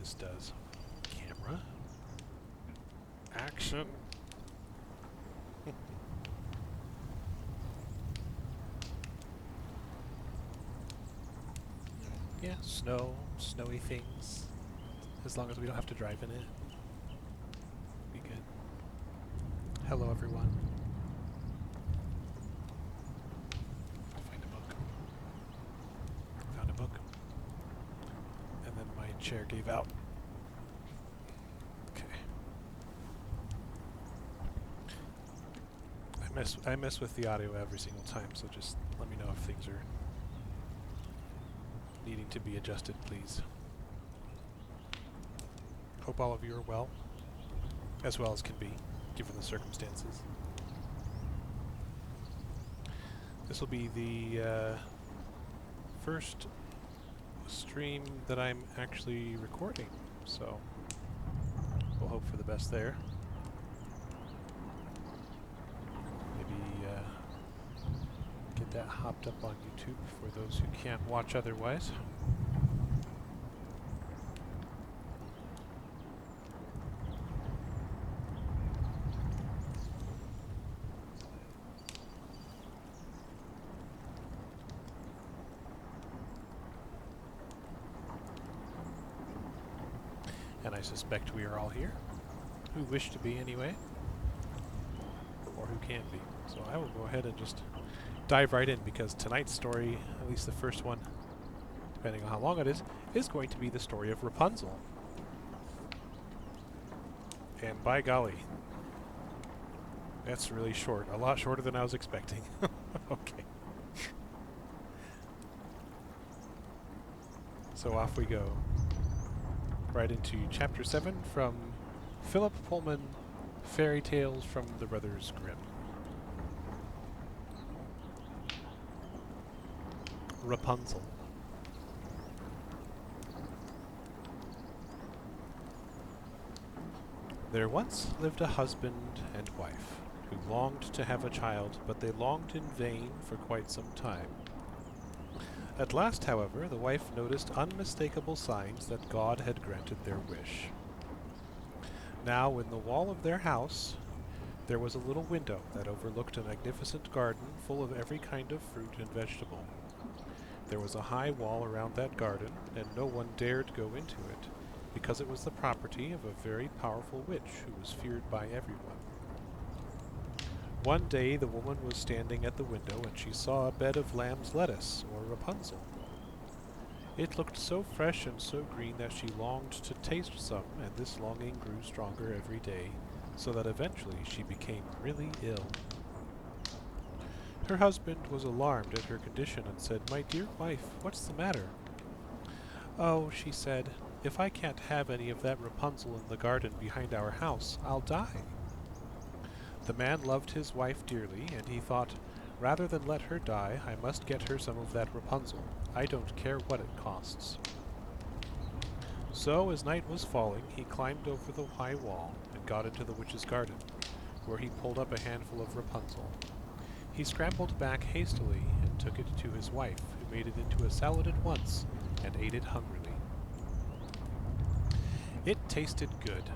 this does. Camera. Action. Yeah, snow, snowy things. As long as we don't have to drive in it. Be good. Hello, everyone. Find a book. Found a book. And then my chair gave out. Okay. I mess with the audio every single time, so just let me know if things are needing to be adjusted, please. Hope all of you are well as can be, given the circumstances. This will be the first stream that I'm actually recording, so we'll hope for the best there. Maybe get that hopped up on YouTube for those who can't watch otherwise. And I suspect we are all here, who wish to be anyway, or who can be. So I will go ahead and just dive right in, because tonight's story, at least the first one, depending on how long it is going to be the story of Rapunzel. And by golly, that's really short. A lot shorter than I was expecting. Okay. So off we go. Right into Chapter 7 from Philip Pullman, Fairy Tales from the Brothers Grimm. Rapunzel. There once lived a husband and wife who longed to have a child, but they longed in vain for quite some time. At last, however, the wife noticed unmistakable signs that God had granted their wish. Now, in the wall of their house, there was a little window that overlooked a magnificent garden full of every kind of fruit and vegetable. There was a high wall around that garden, and no one dared go into it, because it was the property of a very powerful witch who was feared by everyone. One day the woman was standing at the window, and she saw a bed of lamb's lettuce, or Rapunzel. It looked so fresh and so green that she longed to taste some, and this longing grew stronger every day, so that eventually she became really ill. Her husband was alarmed at her condition and said, "My dear wife, what's the matter?" "Oh," she said, "if I can't have any of that Rapunzel in the garden behind our house, I'll die." The man loved his wife dearly, and he thought, "Rather than let her die, I must get her some of that Rapunzel. I don't care what it costs." So, as night was falling, he climbed over the high wall and got into the witch's garden, where he pulled up a handful of Rapunzel. He scrambled back hastily and took it to his wife, who made it into a salad at once and ate it hungrily. It tasted good.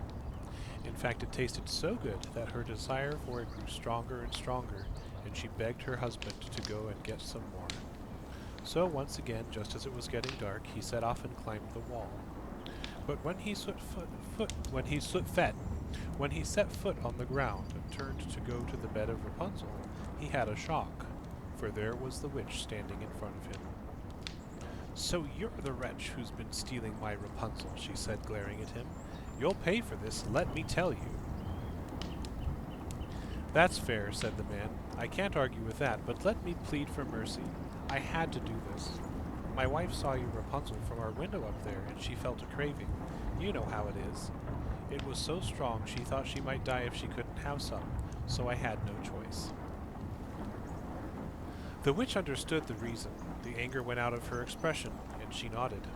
In fact, it tasted so good that her desire for it grew stronger and stronger, and she begged her husband to go and get some more. So once again, just as it was getting dark, he set off and climbed the wall. But when he set foot on the ground and turned to go to the bed of Rapunzel, he had a shock, for there was the witch standing in front of him. "So you're the wretch who's been stealing my Rapunzel," she said, glaring at him. "You'll pay for this, let me tell you." "That's fair," said the man. "I can't argue with that, but let me plead for mercy. I had to do this. My wife saw your Rapunzel from our window up there, and she felt a craving. You know how it is. It was so strong she thought she might die if she couldn't have some, so I had no choice." The witch understood the reason. The anger went out of her expression, and she nodded.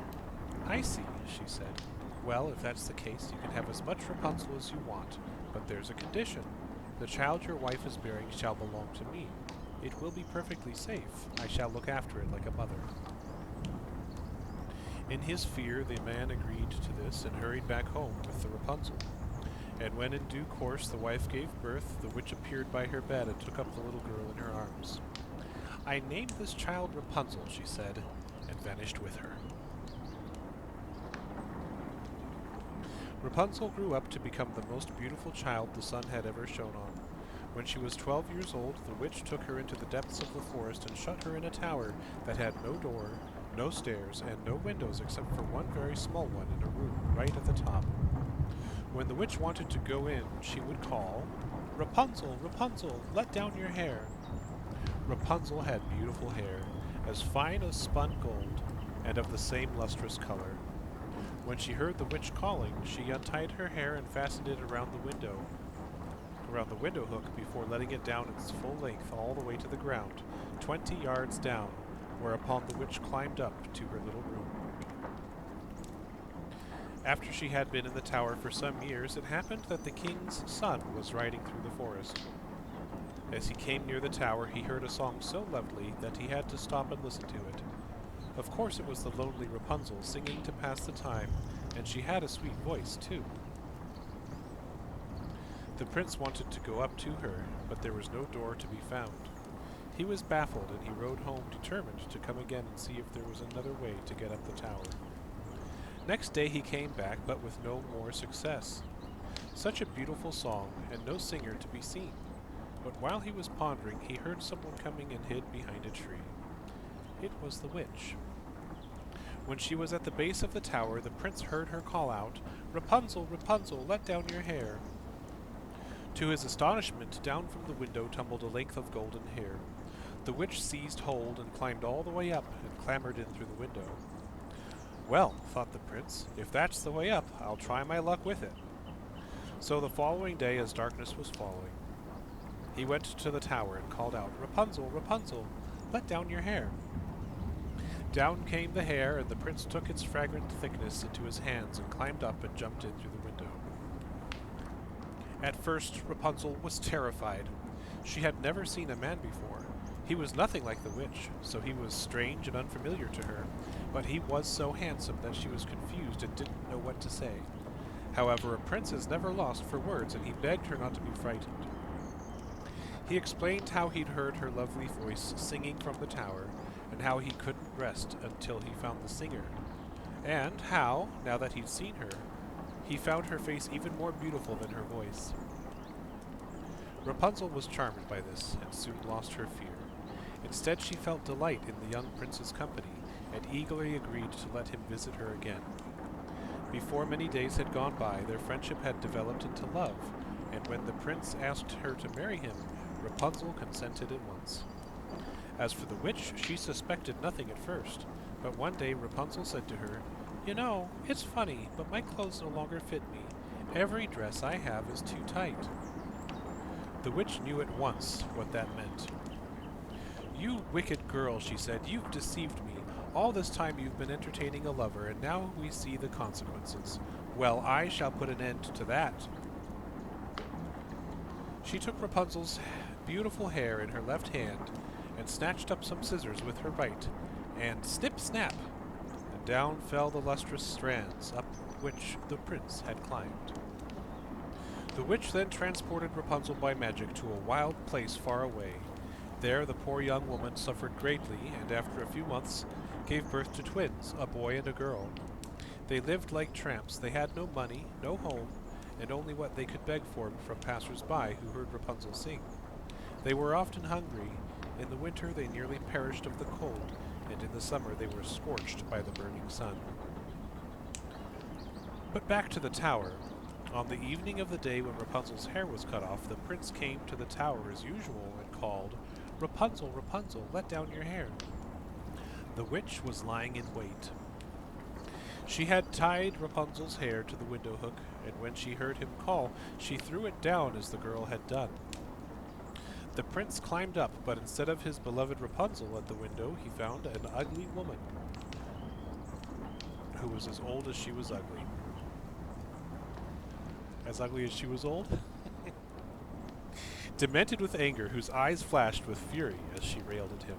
"I see," she said. "Well, if that's the case, you can have as much Rapunzel as you want, but there's a condition. The child your wife is bearing shall belong to me. It will be perfectly safe. I shall look after it like a mother." In his fear, the man agreed to this and hurried back home with the Rapunzel. And when in due course the wife gave birth, the witch appeared by her bed and took up the little girl in her arms. "I named this child Rapunzel," she said, and vanished with her. Rapunzel grew up to become the most beautiful child the sun had ever shone on. When she was 12 years old, the witch took her into the depths of the forest and shut her in a tower that had no door, no stairs, and no windows except for one very small one in a room right at the top. When the witch wanted to go in, she would call, "Rapunzel, Rapunzel, let down your hair." Rapunzel had beautiful hair, as fine as spun gold, and of the same lustrous color. When she heard the witch calling, she untied her hair and fastened it around the window hook before letting it down its full length all the way to the ground, 20 yards down, whereupon the witch climbed up to her little room. After she had been in the tower for some years, it happened that the king's son was riding through the forest. As he came near the tower, he heard a song so lovely that he had to stop and listen to it. Of course it was the lonely Rapunzel singing to pass the time, and she had a sweet voice, too. The prince wanted to go up to her, but there was no door to be found. He was baffled, and he rode home determined to come again and see if there was another way to get up the tower. Next day he came back, but with no more success. Such a beautiful song, and no singer to be seen. But while he was pondering, he heard someone coming and hid behind a tree. It was the witch. When she was at the base of the tower, the prince heard her call out, "Rapunzel, Rapunzel, let down your hair." To his astonishment, down from the window tumbled a length of golden hair. The witch seized hold and climbed all the way up and clambered in through the window. "Well," thought the prince, "if that's the way up, I'll try my luck with it." So the following day, as darkness was falling, he went to the tower and called out, "Rapunzel, Rapunzel, let down your hair." Down came the hair, and the prince took its fragrant thickness into his hands and climbed up and jumped in through the window. At first, Rapunzel was terrified. She had never seen a man before. He was nothing like the witch, so he was strange and unfamiliar to her, but he was so handsome that she was confused and didn't know what to say. However, a prince is never lost for words, and he begged her not to be frightened. He explained how he'd heard her lovely voice singing from the tower, and how he couldn't rest until he found the singer, and how, now that he'd seen her, he found her face even more beautiful than her voice. Rapunzel was charmed by this, and soon lost her fear. Instead, she felt delight in the young prince's company, and eagerly agreed to let him visit her again. Before many days had gone by, their friendship had developed into love, and when the prince asked her to marry him, Rapunzel consented at once. As for the witch, she suspected nothing at first, but one day Rapunzel said to her, "You know, it's funny, but my clothes no longer fit me. Every dress I have is too tight." The witch knew at once what that meant. "You wicked girl," she said, "you've deceived me. All this time you've been entertaining a lover, and now we see the consequences. Well, I shall put an end to that." She took Rapunzel's beautiful hair in her left hand, and snatched up some scissors with her right, and snip-snap, and down fell the lustrous strands up which the prince had climbed. The witch then transported Rapunzel by magic to a wild place far away. There the poor young woman suffered greatly, and after a few months gave birth to twins, a boy and a girl. They lived like tramps. They had no money, no home, and only what they could beg for from passers-by who heard Rapunzel sing. They were often hungry. In the winter they nearly perished of the cold, and in the summer they were scorched by the burning sun. But back to the tower. On the evening of the day when Rapunzel's hair was cut off, the prince came to the tower as usual and called, "Rapunzel, Rapunzel, let down your hair." The witch was lying in wait. She had tied Rapunzel's hair to the window hook, and when she heard him call, she threw it down as the girl had done. The prince climbed up, but instead of his beloved Rapunzel at the window, he found an ugly woman, who was as old as she was ugly. As ugly as she was old? Demented with anger, whose eyes flashed with fury as she railed at him.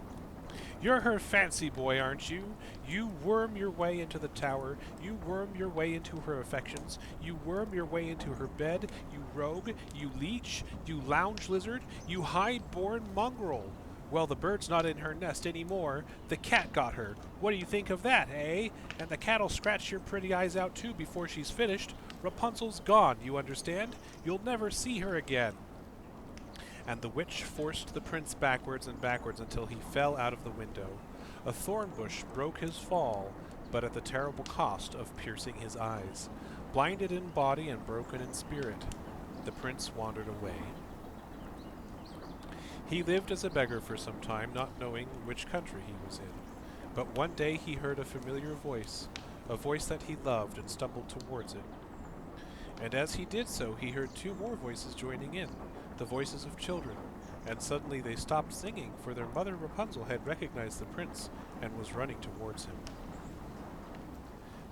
You're her fancy boy, aren't you? You worm your way into the tower. You worm your way into her affections. You worm your way into her bed. You rogue. You leech. You lounge lizard. You hide-born mongrel. Well, the bird's not in her nest anymore. The cat got her. What do you think of that, eh? And the cat'll scratch your pretty eyes out too before she's finished. Rapunzel's gone, you understand? You'll never see her again. And the witch forced the prince backwards and backwards until he fell out of the window. A thorn bush broke his fall, but at the terrible cost of piercing his eyes. Blinded in body and broken in spirit, the prince wandered away. He lived as a beggar for some time, not knowing which country he was in. But one day he heard a familiar voice, a voice that he loved, and stumbled towards it. And as he did so, he heard two more voices joining in, the voices of children, and suddenly they stopped singing, for their mother Rapunzel had recognized the prince and was running towards him.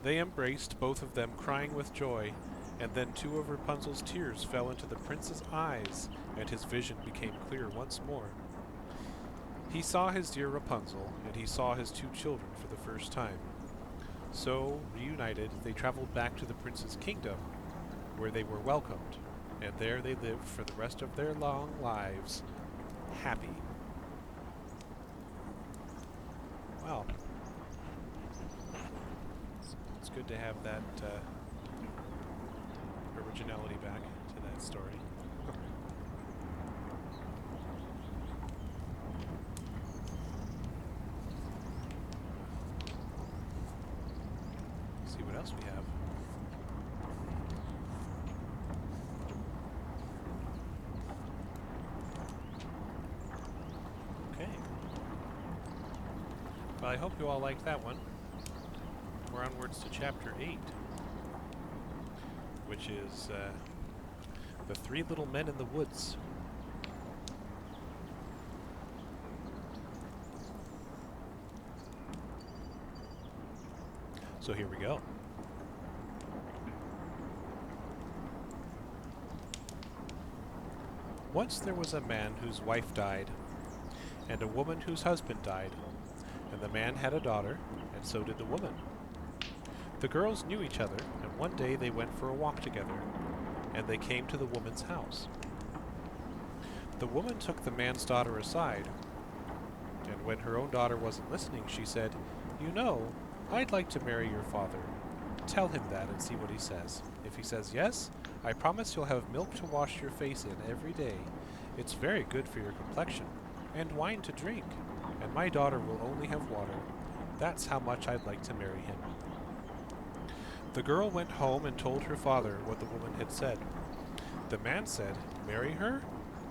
They embraced, both of them crying with joy, and then two of Rapunzel's tears fell into the prince's eyes, and his vision became clear once more. He saw his dear Rapunzel, and he saw his two children for the first time. So, reunited, they traveled back to the prince's kingdom, where they were welcomed, and there they lived for the rest of their long lives, happy. Well, it's good to have that originality back to that story. See what else we have. Okay. Well, I hope you all liked that one. We're onwards to Chapter 8, which is The Three Little Men in the Woods. So here we go. Once there was a man whose wife died, and a woman whose husband died, and the man had a daughter, and so did the woman. The girls knew each other, and one day they went for a walk together, and they came to the woman's house. The woman took the man's daughter aside, and when her own daughter wasn't listening, she said, "You know, I'd like to marry your father. Tell him that and see what he says. If he says yes, I promise you'll have milk to wash your face in every day. It's very good for your complexion, and wine to drink, and my daughter will only have water. That's how much I'd like to marry him." The girl went home and told her father what the woman had said. The man said, "Marry her?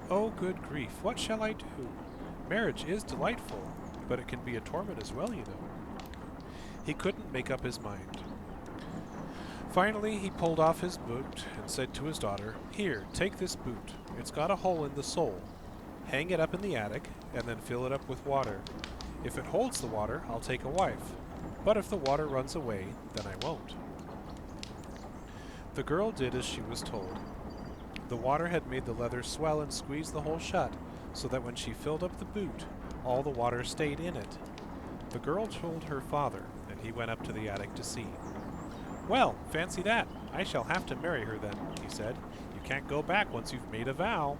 Oh, good grief, what shall I do? Marriage is delightful, but it can be a torment as well, you know." He couldn't make up his mind. Finally, he pulled off his boot and said to his daughter, "Here, take this boot. It's got a hole in the sole. Hang it up in the attic, and then fill it up with water. If it holds the water, I'll take a wife. But if the water runs away, then I won't." The girl did as she was told. The water had made the leather swell and squeezed the hole shut, so that when she filled up the boot, all the water stayed in it. The girl told her father, and he went up to the attic to see. "Well, fancy that! I shall have to marry her then," he said. "You can't go back once you've made a vow."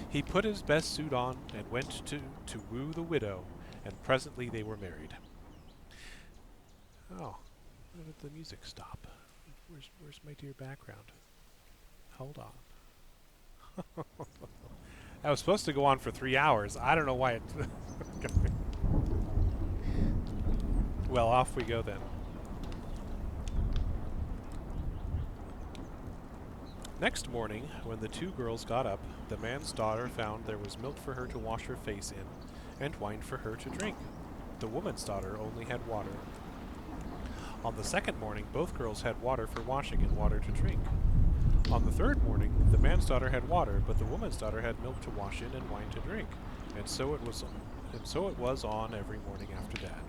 He put his best suit on and went to woo the widow, and presently they were married. Oh, where did the music stop? Where's my dear background? Hold on. I was supposed to go on for 3 hours. I don't know why it... Well, off we go then. Next morning, when the two girls got up, the man's daughter found there was milk for her to wash her face in, and wine for her to drink. The woman's daughter only had water. On the second morning, both girls had water for washing and water to drink. On the third morning, the man's daughter had water, but the woman's daughter had milk to wash in and wine to drink, and so it was on every morning after that.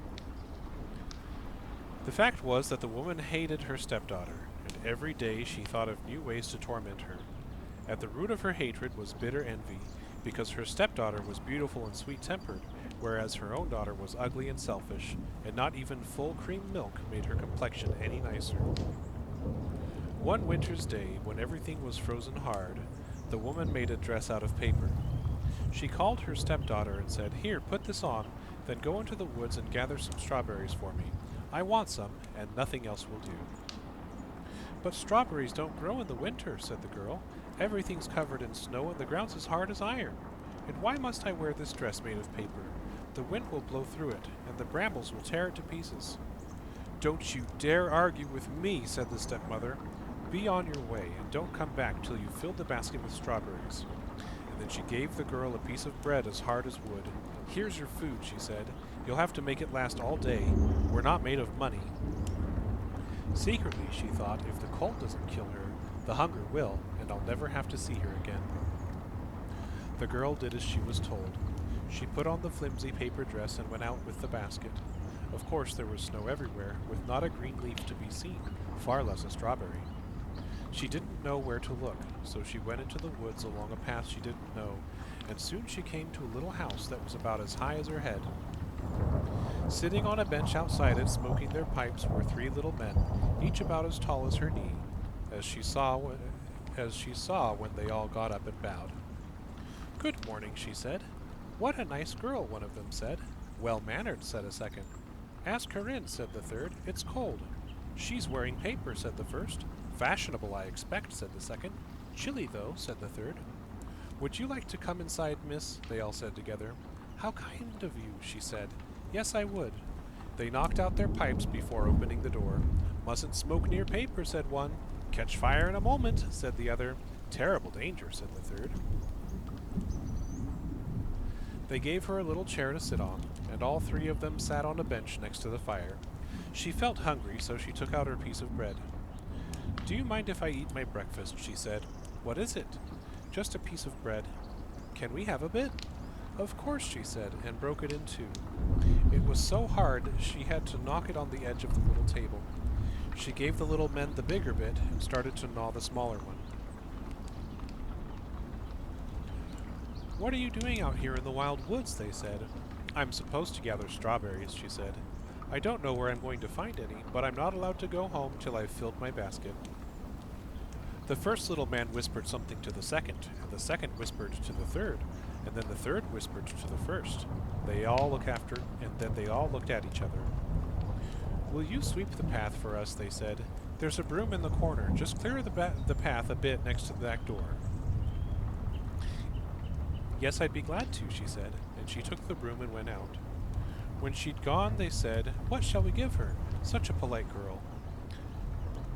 The fact was that the woman hated her stepdaughter, and every day she thought of new ways to torment her. At the root of her hatred was bitter envy, because her stepdaughter was beautiful and sweet-tempered, whereas her own daughter was ugly and selfish, and not even full cream milk made her complexion any nicer. One winter's day, when everything was frozen hard, the woman made a dress out of paper. She called her stepdaughter and said, "Here, put this on, then go into the woods and gather some strawberries for me. I want some, and nothing else will do." "But strawberries don't grow in the winter," said the girl. "Everything's covered in snow and the ground's as hard as iron. And why must I wear this dress made of paper? The wind will blow through it, and the brambles will tear it to pieces." "Don't you dare argue with me," said the stepmother. "Be on your way, and don't come back till you've filled the basket with strawberries." And then she gave the girl a piece of bread as hard as wood. "Here's your food," she said. "You'll have to make it last all day. We're not made of money." Secretly, she thought, if the cold doesn't kill her, the hunger will, and I'll never have to see her again. The girl did as she was told. She put on the flimsy paper dress and went out with the basket. Of course there was snow everywhere, with not a green leaf to be seen, far less a strawberry. She didn't know where to look, so she went into the woods along a path she didn't know, and soon she came to a little house that was about as high as her head. Sitting on a bench outside it, smoking their pipes, were three little men, each about as tall as her knee, as she saw when they all got up and bowed. "Good morning," she said. "What a nice girl," one of them said. "Well-mannered," said a second. "Ask her in," said the third. "It's cold." "She's wearing paper," said the first. "Fashionable, I expect," said the second. "Chilly, though," said the third. "Would you like to come inside, miss?" they all said together. "How kind of you," she said. "Yes, I would." They knocked out their pipes before opening the door. "Mustn't smoke near paper," said one. "Catch fire in a moment," said the other. "Terrible danger," said the third. They gave her a little chair to sit on, and all three of them sat on a bench next to the fire. She felt hungry, so she took out her piece of bread. "Do you mind if I eat my breakfast?" she said. "What is it?" "Just a piece of bread." "Can we have a bit?" "Of course," she said, and broke it in two. It was so hard she had to knock it on the edge of the little table. She gave the little men the bigger bit and started to gnaw the smaller one. "What are you doing out here in the wild woods?" they said. "I'm supposed to gather strawberries," she said. "I don't know where I'm going to find any, but I'm not allowed to go home till I've filled my basket." The first little man whispered something to the second, and the second whispered to the third, and then the third whispered to the first. Then they all looked at each other. "Will you sweep the path for us?" they said. "There's a broom in the corner. Just clear the path a bit next to the back door." "Yes, I'd be glad to," she said, and she took the broom and went out. When she'd gone, they said, "What shall we give her? Such a polite girl.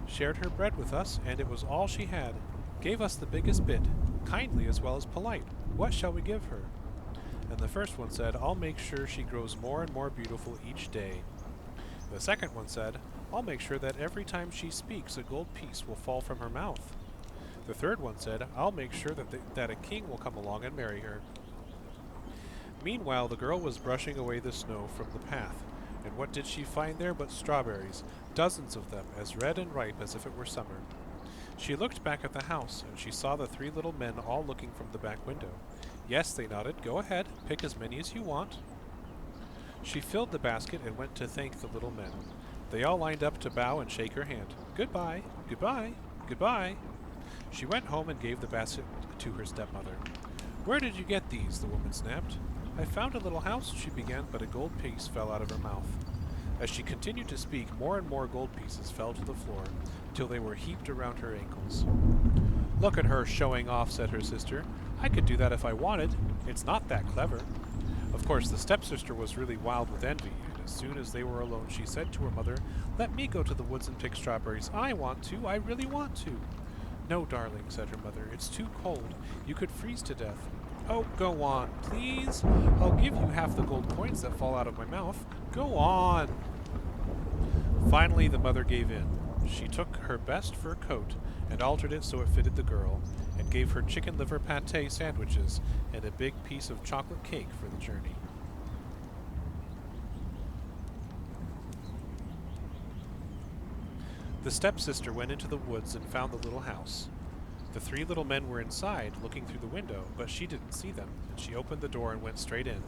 Shared her bread with us, and it was all she had. Gave us the biggest bit, kindly as well as polite. What shall we give her?" And the first one said, "I'll make sure she grows more and more beautiful each day." The second one said, "I'll make sure that every time she speaks a gold piece will fall from her mouth." The third one said, "I'll make sure that a king will come along and marry her." Meanwhile, the girl was brushing away the snow from the path, and what did she find there but strawberries, dozens of them, as red and ripe as if it were summer. She looked back at the house, and she saw the three little men all looking from the back window. "Yes," they nodded. "Go ahead, pick as many as you want." She filled the basket and went to thank the little men. They all lined up to bow and shake her hand. "Goodbye, goodbye, goodbye." She went home and gave the basket to her stepmother. "Where did you get these?" the woman snapped. "I found a little house," she began, but a gold piece fell out of her mouth. As she continued to speak, more and more gold pieces fell to the floor, till they were heaped around her ankles. "Look at her showing off," said her sister. "I could do that if I wanted. It's not that clever." Of course, the stepsister was really wild with envy, and as soon as they were alone, she said to her mother, "Let me go to the woods and pick strawberries. I want to. I really want to." "No, darling," said her mother. "It's too cold. You could freeze to death." "Oh, go on, please. I'll give you half the gold coins that fall out of my mouth. Go on." Finally, the mother gave in. She took her best fur coat and altered it so it fitted the girl, and gave her chicken liver pâté sandwiches and a big piece of chocolate cake for the journey. The stepsister went into the woods and found the little house. The three little men were inside, looking through the window, but she didn't see them, and she opened the door and went straight in.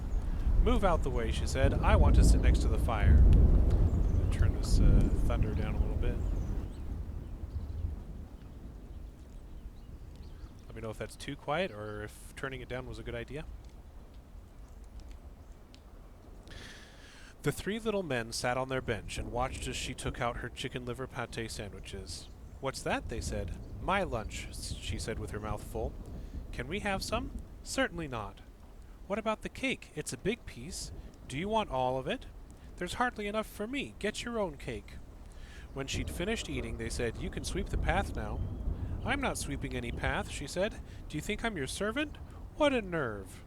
Move out the way, she said. I want to sit next to the fire. I'm going to turn this thunder down a little bit. Let me know if that's too quiet or if turning it down was a good idea. The three little men sat on their bench and watched as she took out her chicken liver pâté sandwiches. What's that? They said. My lunch, she said with her mouth full. Can we have some? Certainly not. What about the cake? It's a big piece. Do you want all of it? There's hardly enough for me. Get your own cake. When she'd finished eating, they said, You can sweep the path now. I'm not sweeping any path, she said. Do you think I'm your servant? What a nerve.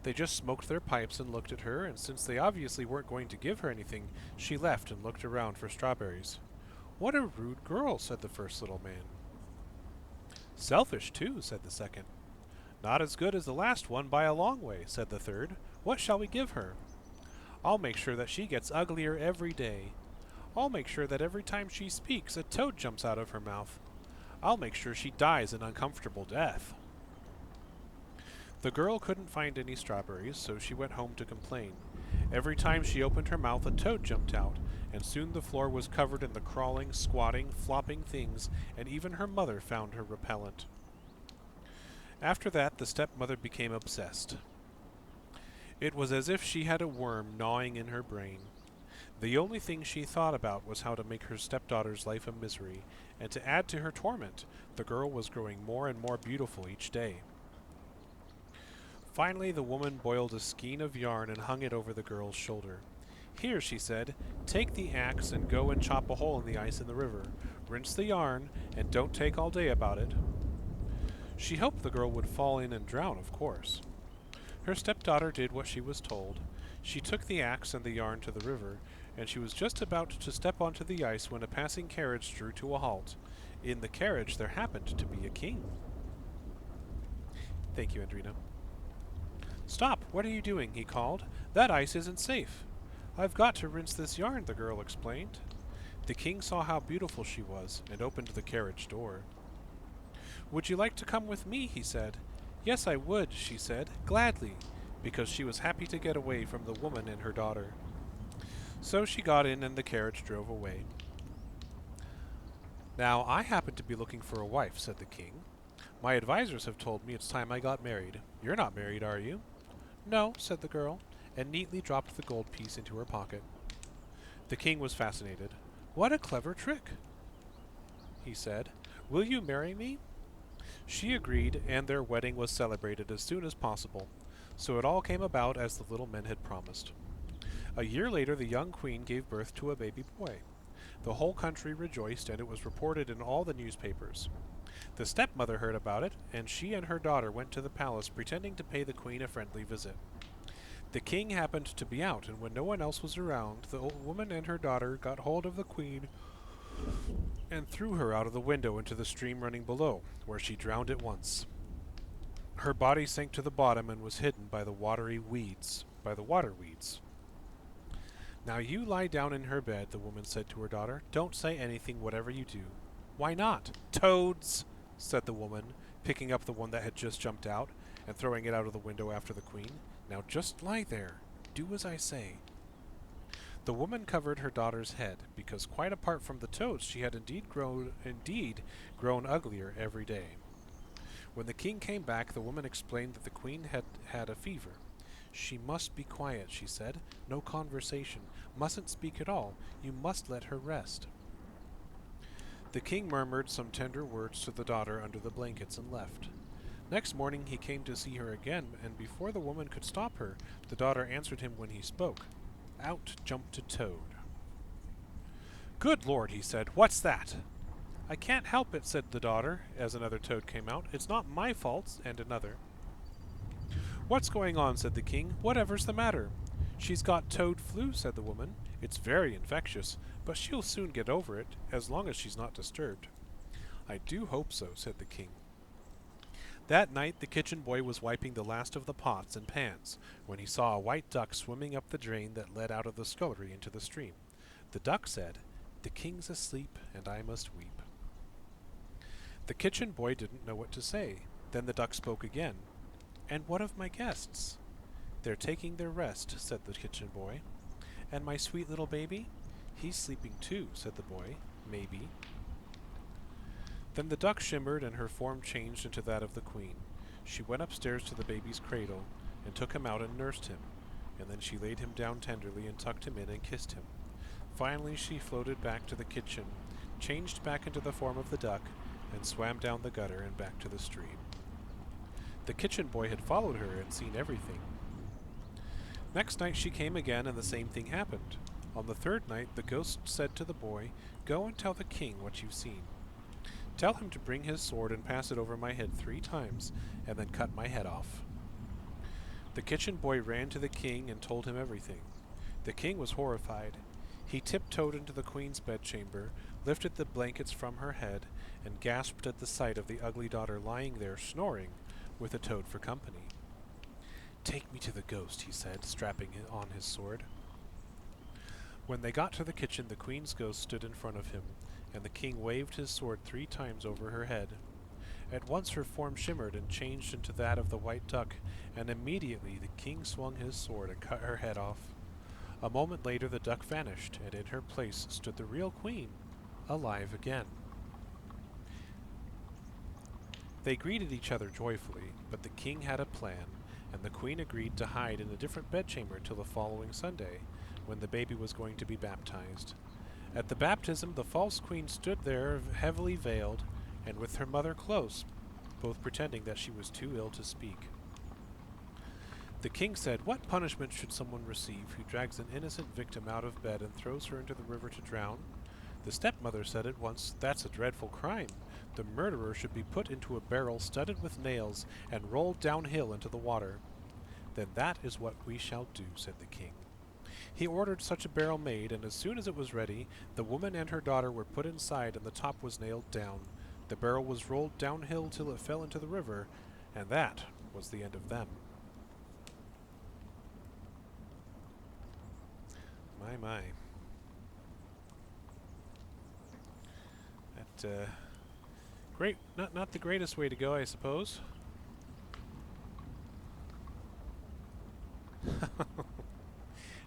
They just smoked their pipes and looked at her, and since they obviously weren't going to give her anything, she left and looked around for strawberries. What a rude girl, said the first little man. Selfish, too, said the second. Not as good as the last one by a long way, said the third. What shall we give her? I'll make sure that she gets uglier every day. I'll make sure that every time she speaks, a toad jumps out of her mouth. I'll make sure she dies an uncomfortable death. The girl couldn't find any strawberries, so she went home to complain. Every time she opened her mouth, a toad jumped out, and soon the floor was covered in the crawling, squatting, flopping things, and even her mother found her repellent. After that, the stepmother became obsessed. It was as if she had a worm gnawing in her brain. The only thing she thought about was how to make her stepdaughter's life a misery, and to add to her torment, the girl was growing more and more beautiful each day. Finally, the woman boiled a skein of yarn and hung it over the girl's shoulder. Here, she said, take the axe and go and chop a hole in the ice in the river. Rinse the yarn, and don't take all day about it. She hoped the girl would fall in and drown, of course. Her stepdaughter did what she was told. She took the axe and the yarn to the river, and she was just about to step onto the ice when a passing carriage drew to a halt. In the carriage there happened to be a king. Thank you, Andrina. Stop! What are you doing? He called. That ice isn't safe. I've got to rinse this yarn, the girl explained. The king saw how beautiful she was and opened the carriage door. Would you like to come with me? He said. Yes, I would, she said, gladly, because she was happy to get away from the woman and her daughter. So she got in and the carriage drove away. Now, I happen to be looking for a wife, said the king. My advisors have told me it's time I got married. You're not married, are you? No, said the girl, and neatly dropped the gold piece into her pocket. The king was fascinated. What a clever trick, he said. Will you marry me? She agreed, and their wedding was celebrated as soon as possible. So it all came about as the little men had promised. A year later, the young queen gave birth to a baby boy. The whole country rejoiced, and it was reported in all the newspapers. The stepmother heard about it, and she and her daughter went to the palace pretending to pay the queen a friendly visit. The king happened to be out, and when no one else was around, the old woman and her daughter got hold of the queen and threw her out of the window into the stream running below, where she drowned at once. Her body sank to the bottom and was hidden by the water weeds. Now you lie down in her bed, the woman said to her daughter. Don't say anything, whatever you do. Why not? Toads, said the woman, picking up the one that had just jumped out and throwing it out of the window after the queen. Now just lie there. Do as I say. The woman covered her daughter's head, because quite apart from the toads, she had indeed grown uglier every day. When the king came back, the woman explained that the queen had had a fever. She must be quiet, she said. No conversation. Mustn't speak at all. You must let her rest. The king murmured some tender words to the daughter under the blankets and left. Next morning he came to see her again, and before the woman could stop her, the daughter answered him when he spoke. Out jumped a toad. Good Lord, he said, what's that? I can't help it, said the daughter, as another toad came out. It's not my fault, and another. What's going on, said the king. Whatever's the matter? She's got toad flu, said the woman. It's very infectious, but she'll soon get over it, as long as she's not disturbed. I do hope so, said the king. That night the kitchen boy was wiping the last of the pots and pans, when he saw a white duck swimming up the drain that led out of the scullery into the stream. The duck said, The king's asleep, and I must weep. The kitchen boy didn't know what to say. Then the duck spoke again. And what of my guests? "They're taking their rest," said the kitchen boy. "And my sweet little baby?" "He's sleeping too," said the boy. "Maybe." Then the duck shimmered and her form changed into that of the queen. She went upstairs to the baby's cradle and took him out and nursed him, and then she laid him down tenderly and tucked him in and kissed him. Finally she floated back to the kitchen, changed back into the form of the duck, and swam down the gutter and back to the stream. The kitchen boy had followed her and seen everything. Next night she came again, and the same thing happened. On the third night the ghost said to the boy, "Go and tell the king what you've seen. Tell him to bring his sword and pass it over my head 3 times, and then cut my head off." The kitchen boy ran to the king and told him everything. The king was horrified. He tiptoed into the queen's bedchamber, lifted the blankets from her head, and gasped at the sight of the ugly daughter lying there snoring, with a toad for company. "Take me to the ghost," he said, strapping on his sword. When they got to the kitchen, the queen's ghost stood in front of him, and the king waved his sword 3 times over her head. At once her form shimmered and changed into that of the white duck, and immediately the king swung his sword and cut her head off. A moment later the duck vanished, and in her place stood the real queen, alive again. They greeted each other joyfully, but the king had a plan, and the queen agreed to hide in a different bedchamber till the following Sunday, when the baby was going to be baptized. At the baptism the false queen stood there heavily veiled, and with her mother close, both pretending that she was too ill to speak. The king said, "What punishment should someone receive who drags an innocent victim out of bed and throws her into the river to drown?" The stepmother said at once, "That's a dreadful crime. The murderer should be put into a barrel studded with nails and rolled downhill into the water." "Then that is what we shall do," said the king. He ordered such a barrel made, and as soon as it was ready, the woman and her daughter were put inside, and the top was nailed down. The barrel was rolled downhill till it fell into the river, and that was the end of them. My. That, great, not the greatest way to go, I suppose.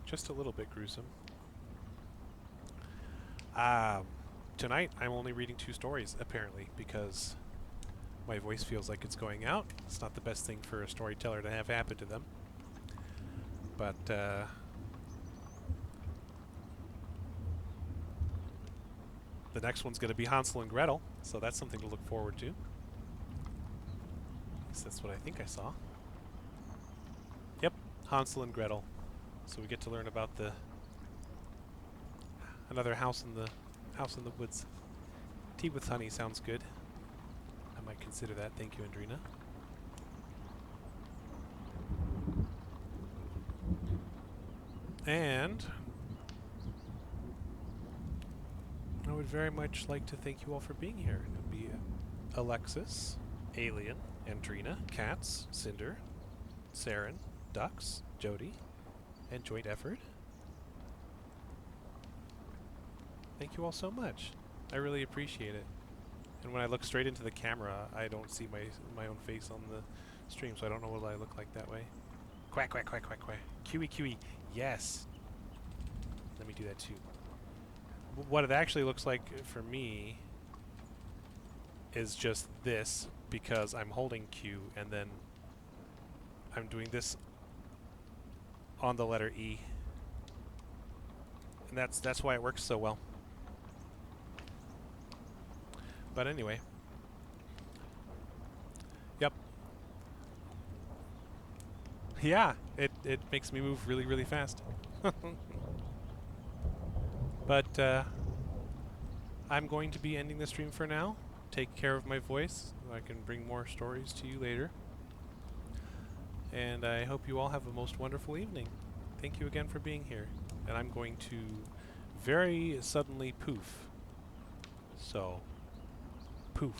Just a little bit gruesome. Tonight I'm only reading 2 stories, apparently, because my voice feels like it's going out. It's not the best thing for a storyteller to have happen to them. But, the next one's going to be Hansel and Gretel, so that's something to look forward to. At least that's what I think I saw. Yep, Hansel and Gretel. So we get to learn about another house in the woods. Tea with honey sounds good. I might consider that. Thank you, Andrina. And I would very much like to thank you all for being here. It would be Alexis, Alien, Andrina, Katz, Cinder, Saren, Dux, Jody, and Joint Effort. Thank you all so much. I really appreciate it. And when I look straight into the camera, I don't see my own face on the stream, so I don't know what I look like that way. Quack, quack, quack, quack, quack. Kiwi, kiwi. Yes. Let me do that too. What it actually looks like for me is just this, because I'm holding Q and then I'm doing this on the letter E. And that's why it works so well. But anyway. Yep. Yeah, it makes me move really, really fast. But I'm going to be ending the stream for now. Take care of my voice so I can bring more stories to you later. And I hope you all have a most wonderful evening. Thank you again for being here. And I'm going to very suddenly poof. So, poof.